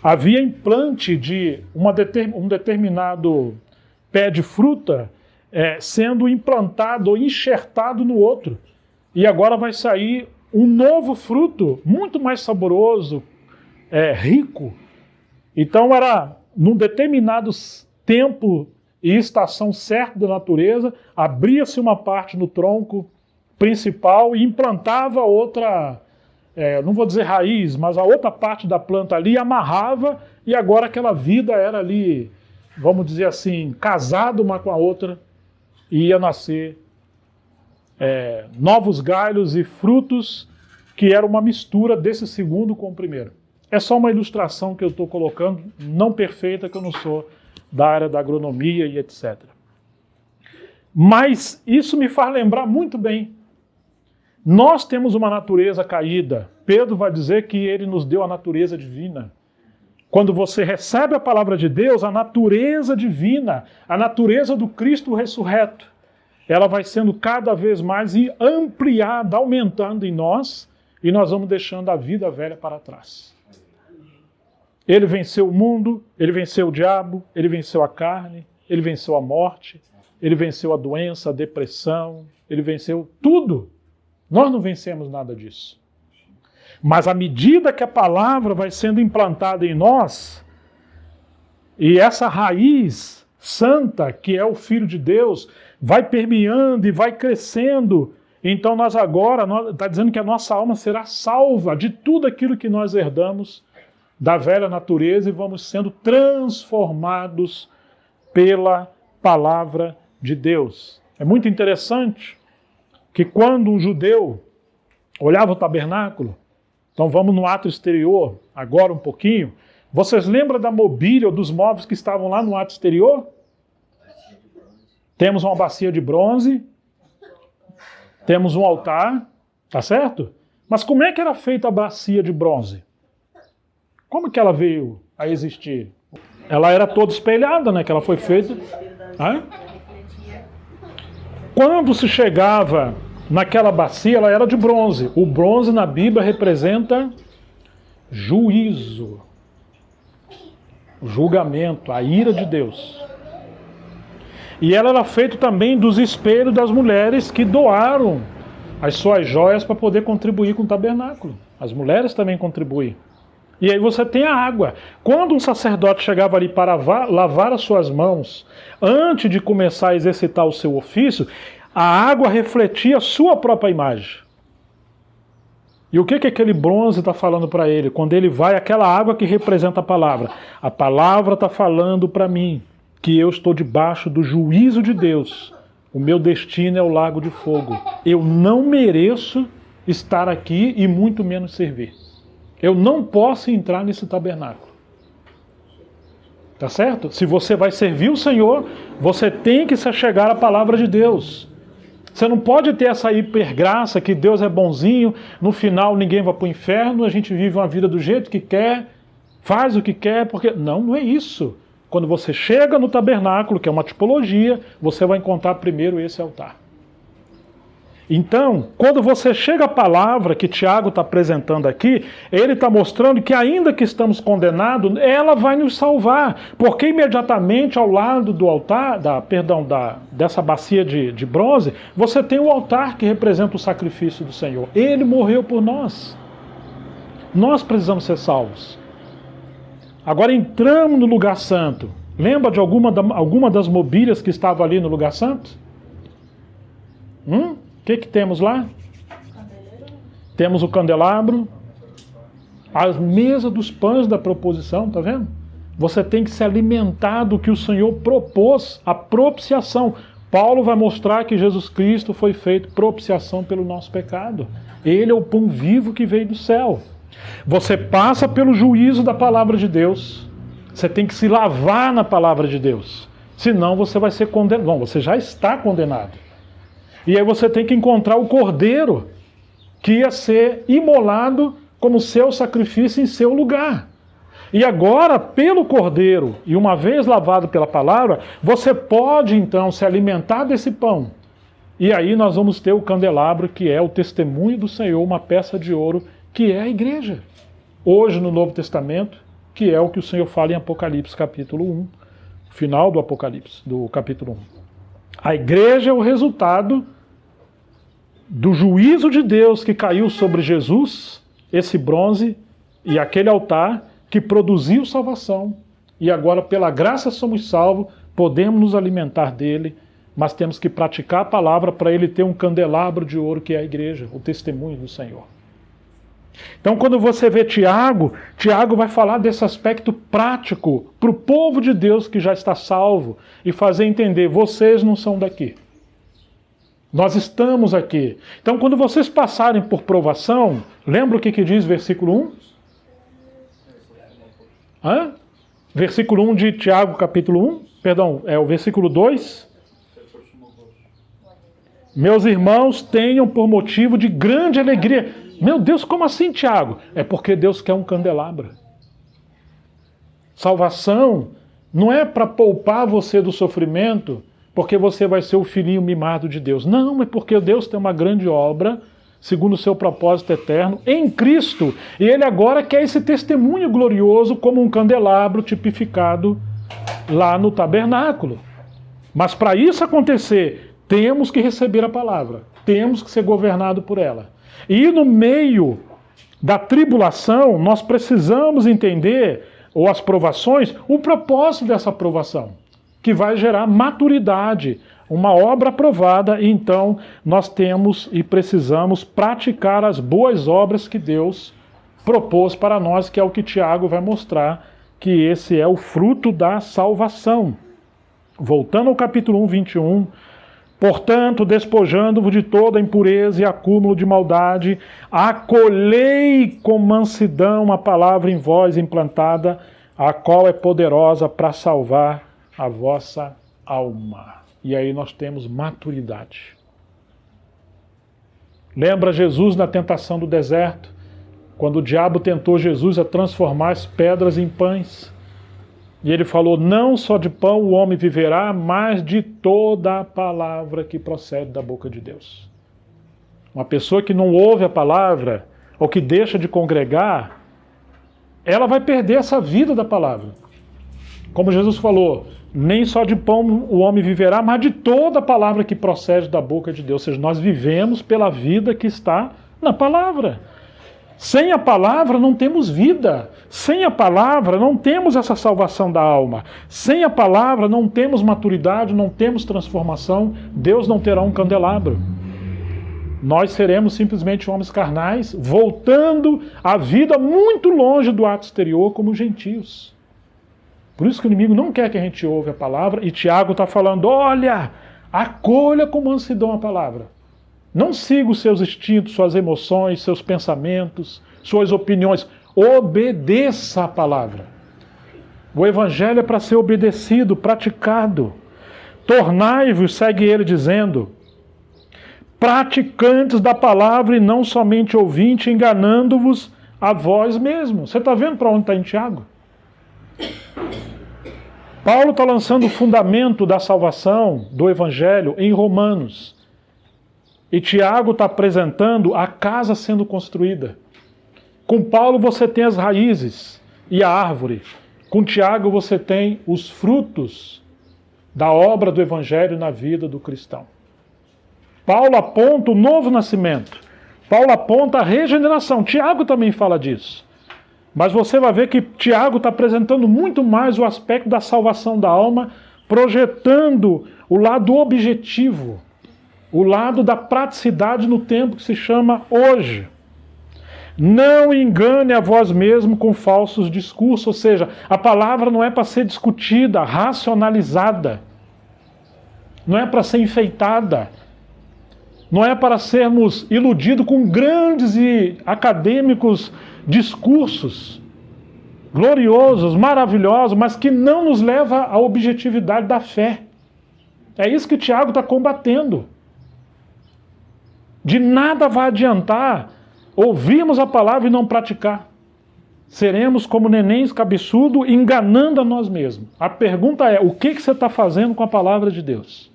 havia implante de um determinado pé de fruta sendo implantado ou enxertado no outro. E agora vai sair um novo fruto, muito mais saboroso, rico. Então era num determinado tempo e estação certa da natureza, abria-se uma parte no tronco principal e implantava outra, não vou dizer raiz, mas a outra parte da planta ali amarrava, e agora aquela vida era ali, vamos dizer assim, casada uma com a outra, e ia nascer novos galhos e frutos que era uma mistura desse segundo com o primeiro. É só uma ilustração que eu estou colocando, não perfeita, que eu não sou da área da agronomia e etc. Mas isso me faz lembrar muito bem. Nós temos uma natureza caída. Pedro vai dizer que ele nos deu a natureza divina. Quando você recebe a palavra de Deus, a natureza divina, a natureza do Cristo ressurreto, ela vai sendo cada vez mais ampliada, aumentando em nós, e nós vamos deixando a vida velha para trás. Ele venceu o mundo, ele venceu o diabo, ele venceu a carne, ele venceu a morte, ele venceu a doença, a depressão, ele venceu tudo. Nós não vencemos nada disso. Mas à medida que a palavra vai sendo implantada em nós, e essa raiz santa, que é o Filho de Deus, vai permeando e vai crescendo, então nós agora, está dizendo que a nossa alma será salva de tudo aquilo que nós herdamos da velha natureza e vamos sendo transformados pela palavra de Deus. É muito interessante que quando um judeu olhava o tabernáculo, então vamos no ato exterior, agora um pouquinho, vocês lembram da mobília ou dos móveis que estavam lá no ato exterior? Temos uma bacia de bronze, temos um altar, tá certo? Mas como é que era feita a bacia de bronze? Como que ela veio a existir? Ela era toda espelhada, né? Que ela foi feita. Quando se chegava naquela bacia, ela era de bronze. O bronze na Bíblia representa juízo, julgamento, a ira de Deus. E ela era feita também dos espelhos das mulheres que doaram as suas joias para poder contribuir com o tabernáculo. As mulheres também contribuem. E aí você tem a água. Quando um sacerdote chegava ali para lavar as suas mãos, antes de começar a exercitar o seu ofício, a água refletia a sua própria imagem. E o que aquele bronze está falando para ele? Quando ele vai, aquela água que representa a palavra está falando para mim que eu estou debaixo do juízo de Deus. O meu destino é o lago de fogo. Eu não mereço estar aqui e muito menos servir. Eu não posso entrar nesse tabernáculo. Tá certo? Se você vai servir o Senhor, você tem que se achegar à palavra de Deus. Você não pode ter essa hipergraça que Deus é bonzinho, no final ninguém vai para o inferno, a gente vive uma vida do jeito que quer, faz o que quer, porque... Não é isso. Quando você chega no tabernáculo, que é uma tipologia, você vai encontrar primeiro esse altar. Então, quando você chega à palavra que Tiago está apresentando aqui, ele está mostrando que ainda que estamos condenados, ela vai nos salvar. Porque imediatamente ao lado do altar, dessa bacia de bronze, você tem o altar que representa o sacrifício do Senhor. Ele morreu por nós. Nós precisamos ser salvos. Agora entramos no lugar santo. Lembra de alguma das mobílias que estava ali no lugar santo? O que temos lá? Temos o candelabro, a mesa dos pães da proposição, tá vendo? Você tem que se alimentar do que o Senhor propôs, a propiciação. Paulo vai mostrar que Jesus Cristo foi feito propiciação pelo nosso pecado. Ele é o pão vivo que veio do céu. Você passa pelo juízo da palavra de Deus. Você tem que se lavar na palavra de Deus. Senão você vai ser condenado. Bom, você já está condenado. E aí você tem que encontrar o cordeiro que ia ser imolado como seu sacrifício em seu lugar. E agora, pelo cordeiro, e uma vez lavado pela palavra, você pode então se alimentar desse pão. E aí nós vamos ter o candelabro, que é o testemunho do Senhor, uma peça de ouro, que é a igreja. Hoje no Novo Testamento, que é o que o Senhor fala em Apocalipse capítulo 1, final do Apocalipse, do capítulo 1. A igreja é o resultado do juízo de Deus que caiu sobre Jesus, esse bronze e aquele altar que produziu salvação, e agora pela graça somos salvos, podemos nos alimentar dele, mas temos que praticar a palavra para ele ter um candelabro de ouro que é a igreja, o testemunho do Senhor. Então quando você vê Tiago, Tiago vai falar desse aspecto prático para o povo de Deus que já está salvo e fazer entender, vocês não são daqui. Nós estamos aqui. Então quando vocês passarem por provação, lembra o que diz versículo 1? Versículo 1 de Tiago, capítulo 1, perdão, é o versículo 2. Meus irmãos, tenham por motivo de grande alegria. Meu Deus, como assim, Tiago? É porque Deus quer um candelabro. Salvação não é para poupar você do sofrimento, porque você vai ser o filhinho mimado de Deus. Não, é porque Deus tem uma grande obra, segundo o seu propósito eterno, em Cristo. E Ele agora quer esse testemunho glorioso como um candelabro tipificado lá no tabernáculo. Mas para isso acontecer, temos que receber a palavra. Temos que ser governados por ela. E no meio da tribulação, nós precisamos entender, ou as provações, o propósito dessa provação, que vai gerar maturidade, uma obra aprovada, e então nós temos e precisamos praticar as boas obras que Deus propôs para nós, que é o que Tiago vai mostrar, que esse é o fruto da salvação. Voltando ao capítulo 1, 21, portanto, despojando-vos de toda impureza e acúmulo de maldade, acolhei com mansidão a palavra em vós implantada, a qual é poderosa para salvar a vossa alma. E aí nós temos maturidade. Lembra Jesus na tentação do deserto, quando o diabo tentou Jesus a transformar as pedras em pães? E ele falou, não só de pão o homem viverá, mas de toda a palavra que procede da boca de Deus. Uma pessoa que não ouve a palavra, ou que deixa de congregar, ela vai perder essa vida da palavra. Como Jesus falou, nem só de pão o homem viverá, mas de toda a palavra que procede da boca de Deus. Ou seja, nós vivemos pela vida que está na palavra. Sem a palavra não temos vida. Sem a palavra não temos essa salvação da alma. Sem a palavra não temos maturidade, não temos transformação. Deus não terá um candelabro. Nós seremos simplesmente homens carnais, voltando à vida muito longe do ato exterior como gentios. Por isso que o inimigo não quer que a gente ouve a palavra, e Tiago está falando, olha, acolha com mansidão a palavra. Não siga os seus instintos, suas emoções, seus pensamentos, suas opiniões. Obedeça a palavra. O evangelho é para ser obedecido, praticado. Tornai-vos, segue ele dizendo, praticantes da palavra e não somente ouvintes, enganando-vos a vós mesmos. Você está vendo para onde está em Tiago? Paulo está lançando o fundamento da salvação, do evangelho, em Romanos. E Tiago está apresentando a casa sendo construída. Com Paulo você tem as raízes e a árvore. Com Tiago você tem os frutos da obra do evangelho na vida do cristão. Paulo aponta o novo nascimento. Paulo aponta a regeneração. Tiago também fala disso. Mas você vai ver que Tiago está apresentando muito mais o aspecto da salvação da alma, projetando o lado objetivo, o lado da praticidade no tempo que se chama hoje. Não engane a vós mesmo com falsos discursos. Ou seja, a palavra não é para ser discutida, racionalizada. Não é para ser enfeitada. Não é para sermos iludidos com grandes e acadêmicos discursos gloriosos, maravilhosos, mas que não nos leva à objetividade da fé. É isso que Tiago está combatendo. De nada vai adiantar ouvirmos a palavra e não praticar. Seremos como nenéns cabeçudos, enganando a nós mesmos. A pergunta é, o que você está fazendo com a palavra de Deus?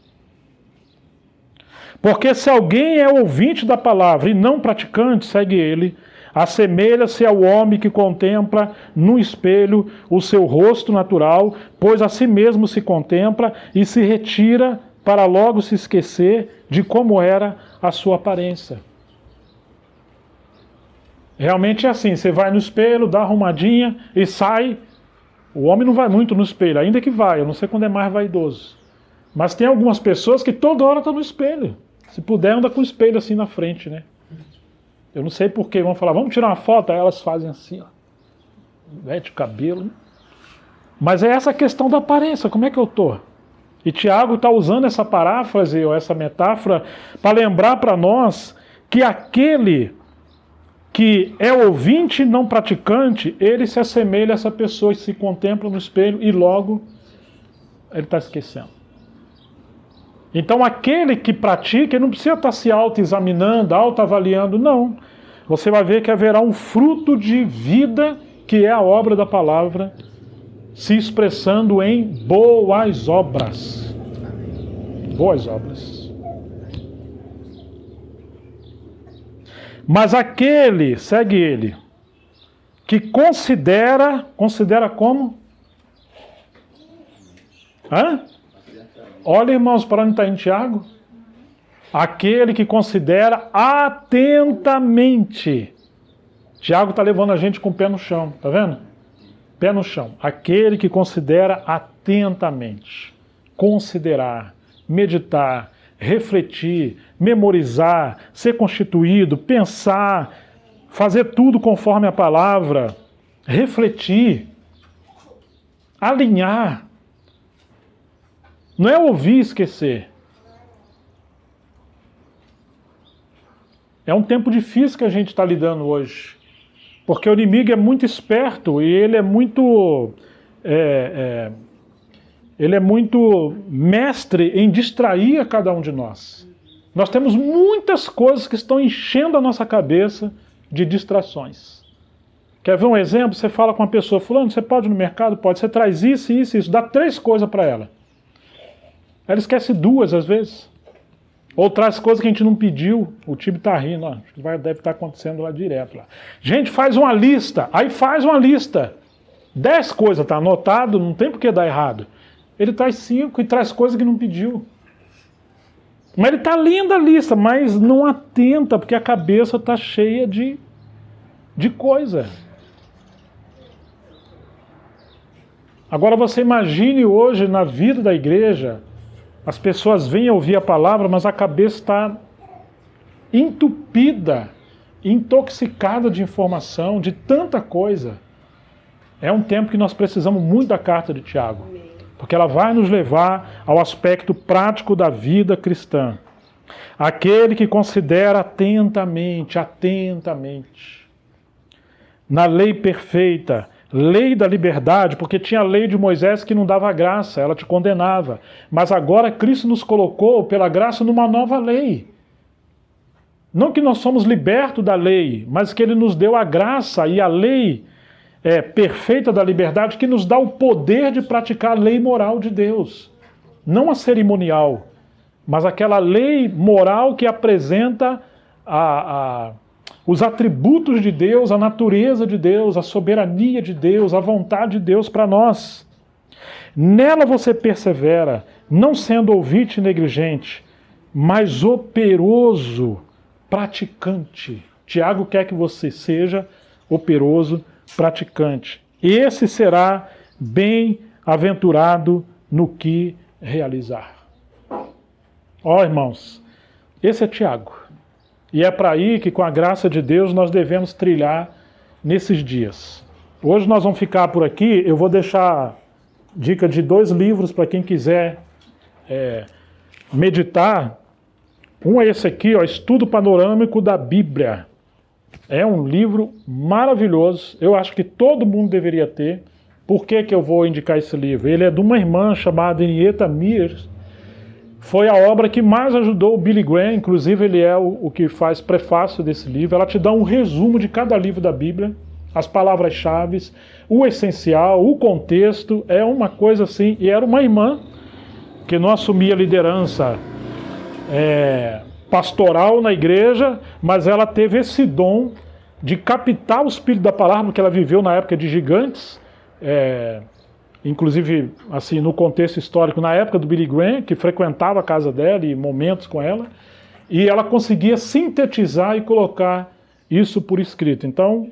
Porque se alguém é ouvinte da palavra e não praticante, segue ele, assemelha-se ao homem que contempla no espelho o seu rosto natural, pois a si mesmo se contempla e se retira para logo se esquecer de como era a sua aparência. Realmente é assim, você vai no espelho, dá arrumadinha e sai. O homem não vai muito no espelho, ainda que vai, eu não sei quando é mais vaidoso. Mas tem algumas pessoas que toda hora estão no espelho. Se puder, anda com o espelho assim na frente, né? Eu não sei porquê, vão falar, vamos tirar uma foto, aí elas fazem assim, ó. Mete o cabelo. Mas é essa questão da aparência, como é que eu tô? E Tiago está usando essa paráfrase, ou essa metáfora, para lembrar para nós que aquele que é ouvinte não praticante, ele se assemelha a essa pessoa que se contempla no espelho e logo ele está esquecendo. Então aquele que pratica, ele não precisa estar se autoexaminando, autoavaliando, não. Você vai ver que haverá um fruto de vida, que é a obra da palavra, se expressando em boas obras. Boas obras. Mas aquele, segue ele, que considera como? Olha, irmãos, para onde está em Tiago? Aquele que considera atentamente. Tiago está levando a gente com o pé no chão, tá vendo? Pé no chão. Aquele que considera atentamente. Considerar, meditar, refletir, memorizar, ser constituído, pensar, fazer tudo conforme a palavra, refletir, alinhar. Não é ouvir e esquecer. É um tempo difícil que a gente está lidando hoje. Porque o inimigo é muito esperto e ele é muito mestre em distrair a cada um de nós. Nós temos muitas coisas que estão enchendo a nossa cabeça de distrações. Quer ver um exemplo? Você fala com uma pessoa, fulano, você pode ir no mercado? Pode. Você traz isso, isso, isso. Dá 3 coisas para ela. Ela esquece 2 às vezes. Ou traz coisas que a gente não pediu. O time está rindo, ó. Deve estar acontecendo lá direto. Lá. Gente, faz uma lista. Aí faz uma lista. 10 coisas, está anotado, não tem por que dar errado. Ele traz 5 e traz coisas que não pediu. Mas ele está lendo a lista, mas não atenta, porque a cabeça está cheia de coisa. Agora você imagine hoje na vida da igreja, as pessoas vêm ouvir a palavra, mas a cabeça está entupida, intoxicada de informação, de tanta coisa. É um tempo que nós precisamos muito da carta de Tiago, porque ela vai nos levar ao aspecto prático da vida cristã. Aquele que considera atentamente, na lei perfeita, lei da liberdade, porque tinha a lei de Moisés que não dava graça, ela te condenava. Mas agora Cristo nos colocou, pela graça, numa nova lei. Não que nós somos libertos da lei, mas que Ele nos deu a graça e a lei perfeita da liberdade que nos dá o poder de praticar a lei moral de Deus. Não a cerimonial, mas aquela lei moral que apresenta os atributos de Deus, a natureza de Deus, a soberania de Deus, a vontade de Deus para nós. Nela você persevera, não sendo ouvinte negligente, mas operoso, praticante. Tiago quer que você seja operoso, praticante. Esse será bem-aventurado no que realizar. Ó, irmãos, esse é Tiago. E é para aí que, com a graça de Deus, nós devemos trilhar nesses dias. Hoje nós vamos ficar por aqui. Eu vou deixar dica de 2 livros para quem quiser meditar. Um é esse aqui, ó, Estudo Panorâmico da Bíblia. É um livro maravilhoso. Eu acho que todo mundo deveria ter. Por que eu vou indicar esse livro? Ele é de uma irmã chamada Henrietta Mears. Foi a obra que mais ajudou o Billy Graham, inclusive ele é o que faz prefácio desse livro. Ela te dá um resumo de cada livro da Bíblia, as palavras-chave, o essencial, o contexto, é uma coisa assim. E era uma irmã que não assumia liderança pastoral na igreja, mas ela teve esse dom de captar o espírito da palavra, porque ela viveu na época de gigantes, inclusive assim, no contexto histórico, na época do Billy Graham, que frequentava a casa dela e momentos com ela, e ela conseguia sintetizar e colocar isso por escrito. Então,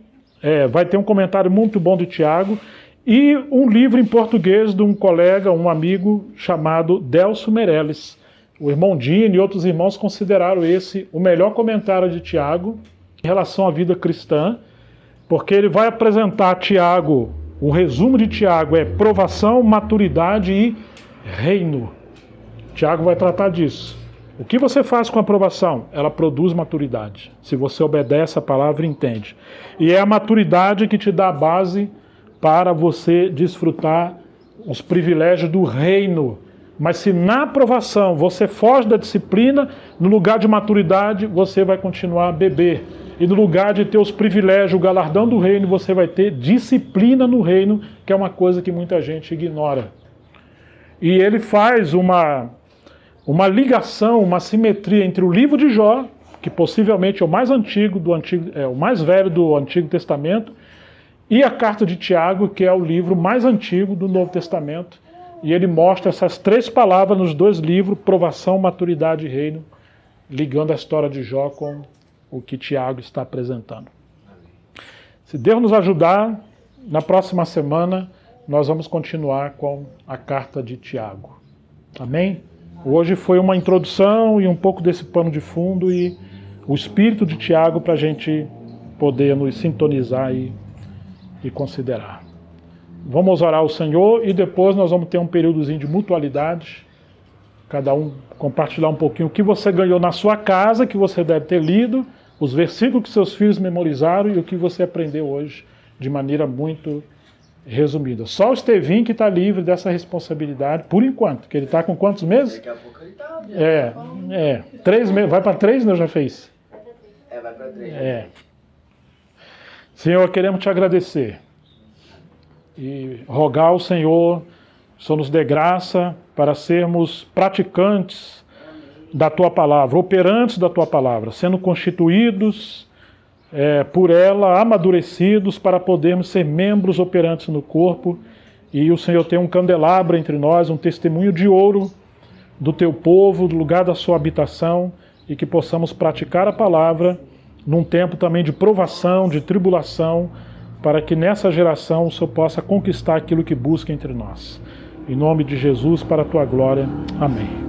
vai ter um comentário muito bom de Tiago, e um livro em português de um colega, um amigo, chamado Delcio Meirelles. O irmão Dino e outros irmãos consideraram esse o melhor comentário de Tiago em relação à vida cristã, porque ele vai apresentar Tiago. O resumo de Tiago é provação, maturidade e reino. Tiago vai tratar disso. O que você faz com a provação? Ela produz maturidade. Se você obedece a palavra e entende. E é a maturidade que te dá a base para você desfrutar os privilégios do reino. Mas se na provação você foge da disciplina, no lugar de maturidade você vai continuar a beber. E no lugar de ter os privilégios, o galardão do reino, você vai ter disciplina no reino, que é uma coisa que muita gente ignora. E ele faz uma ligação, uma simetria entre o livro de Jó, que possivelmente é o mais antigo o mais velho do Antigo Testamento, e a carta de Tiago, que é o livro mais antigo do Novo Testamento. E ele mostra essas 3 palavras nos 2 livros, provação, maturidade e reino, ligando a história de Jó com o que Tiago está apresentando. Se Deus nos ajudar, na próxima semana nós vamos continuar com a carta de Tiago. Amém? Hoje foi uma introdução e um pouco desse pano de fundo e o espírito de Tiago para a gente poder nos sintonizar e considerar. Vamos orar ao Senhor e depois nós vamos ter um períodozinho de mutualidade. Cada um compartilhar um pouquinho o que você ganhou na sua casa, que você deve ter lido, os versículos que seus filhos memorizaram e o que você aprendeu hoje de maneira muito resumida. Só o Estevinho que está livre dessa responsabilidade, por enquanto, que ele está com quantos meses? Daqui a pouco ele tá. 3 meses. Vai para 3, né? Já fez? Vai para 3. Senhor, queremos te agradecer e rogar ao Senhor, só nos dê graça para sermos praticantes da Tua Palavra, operantes da Tua Palavra, sendo constituídos por ela, amadurecidos para podermos ser membros operantes no corpo. E o Senhor tem um candelabro entre nós, um testemunho de ouro do Teu povo, do lugar da Sua habitação, e que possamos praticar a Palavra num tempo também de provação, de tribulação, para que nessa geração o Senhor possa conquistar aquilo que busca entre nós. Em nome de Jesus, para a Tua glória. Amém.